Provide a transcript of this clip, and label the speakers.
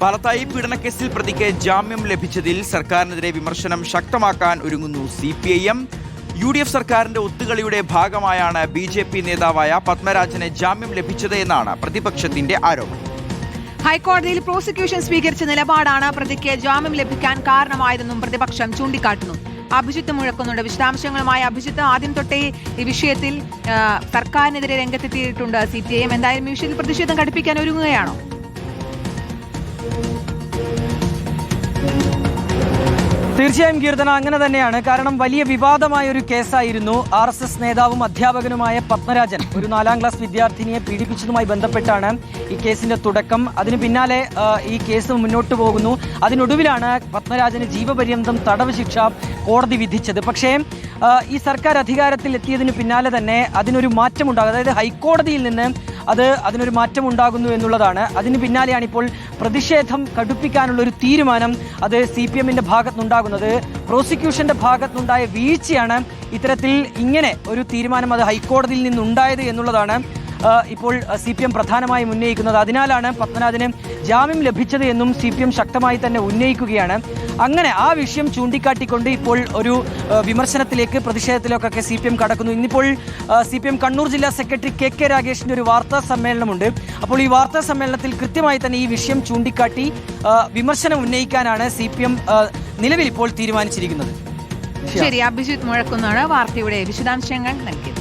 Speaker 1: പാലത്തായി പീഡനക്കേസിൽ പ്രതിക്ക് ജാമ്യം ലഭിച്ചതിൽ സർക്കാരിനെതിരെ വിമർശനം ശക്തമാക്കാൻ ഒരുങ്ങുന്നു CPIM. UDF സർക്കാരിന്റെ ഒത്തുകളിയുടെ ഭാഗമായാണ് BJP നേതാവായ പത്മരാജന് ജാമ്യം ലഭിച്ചത് എന്നാണ് പ്രതിപക്ഷത്തിന്റെ ആരോപണം.
Speaker 2: ഹൈക്കോടതിയിൽ പ്രോസിക്യൂഷൻ സ്വീകരിച്ച നിലപാടാണ് പ്രതിക്ക് ജാമ്യം ലഭിക്കാൻ കാരണമായതെന്നും പ്രതിപക്ഷം ചൂണ്ടിക്കാട്ടുന്നു. അഭിജിത്ത് മുഴക്കുന്നുണ്ട്. വിശദാംശങ്ങളുമായി അഭിജിത്ത്, ആദ്യം തൊട്ടേ ഈ വിഷയത്തിൽ സർക്കാരിനെതിരെ രംഗത്തെത്തിയിട്ടുണ്ട് CPIM. എന്തായാലും ഈ വിഷയത്തിൽ പ്രതിഷേധം കടുപ്പിക്കാൻ ഒരുങ്ങുകയാണോ?
Speaker 3: തീർച്ചയായും കീർത്തന, അങ്ങനെ തന്നെയാണ്. കാരണം വലിയ വിവാദമായ ഒരു കേസായിരുന്നു RSS നേതാവും അധ്യാപകനുമായ പത്മരാജൻ ഒരു 4ാം ക്ലാസ് വിദ്യാർത്ഥിനിയെ പീഡിപ്പിച്ചതുമായി ബന്ധപ്പെട്ടാണ് ഈ കേസിന്റെ തുടക്കം. അതിന് പിന്നാലെ ഈ കേസ് മുന്നോട്ട് പോകുന്നു. അതിനൊടുവിലാണ് പത്മരാജന് ജീവപര്യന്തം തടവ് ശിക്ഷ കോടതി വിധിച്ചത്. പക്ഷേ ഈ സർക്കാർ അധികാരത്തിൽ എത്തിയതിന് പിന്നാലെ തന്നെ അതിനൊരു മാറ്റമുണ്ടാകും. അതായത് ഹൈക്കോടതിയിൽ നിന്ന് അതിനൊരു മാറ്റമുണ്ടാകുന്നു എന്നുള്ളതാണ്. അതിന് പിന്നാലെയാണ് ഇപ്പോൾ പ്രതിഷേധം കടുപ്പിക്കാനുള്ള ഒരു തീരുമാനം അത് CPMന്റെ ഭാഗത്തുനിന്നുണ്ടാകുന്നത്. പ്രോസിക്യൂഷന്റെ ഭാഗത്തുനിന്നുണ്ടായ വീഴ്ചയാണ് ഇത്തരത്തിൽ ഇങ്ങനെ ഒരു തീരുമാനം അത് ഹൈക്കോടതിയിൽ നിന്നുണ്ടായത് എന്നുള്ളതാണ് ഇപ്പോൾ CPM പ്രധാനമായും ഉന്നയിക്കുന്നത്. അതിനാലാണ് പത്മനാഭന് ജാമ്യം ലഭിച്ചത് എന്നും CPM ശക്തമായി തന്നെ ഉന്നയിക്കുകയാണ്. അങ്ങനെ ആ വിഷയം ചൂണ്ടിക്കാട്ടിക്കൊണ്ട് ഇപ്പോൾ ഒരു വിമർശനത്തിലേക്ക്, പ്രതിഷേധത്തിലേക്കൊക്കെ CPM കടക്കുന്നു. ഇന്നിപ്പോൾ CPM കണ്ണൂർ ജില്ലാ സെക്രട്ടറി KK രാഗേഷിന്റെ ഒരു വാർത്താ സമ്മേളനമുണ്ട്. അപ്പോൾ ഈ വാർത്താ സമ്മേളനത്തിൽ കൃത്യമായി തന്നെ ഈ വിഷയം ചൂണ്ടിക്കാട്ടി വിമർശനം ഉന്നയിക്കാനാണ് CPM നിലവിൽ ഇപ്പോൾ തീരുമാനിച്ചിരിക്കുന്നത്.
Speaker 2: ശരി, അഭിജിത്ത് മുഴക്കുന്നാണ് വാർത്തയുടെ വിശദാംശങ്ങൾ നൽകിയത്.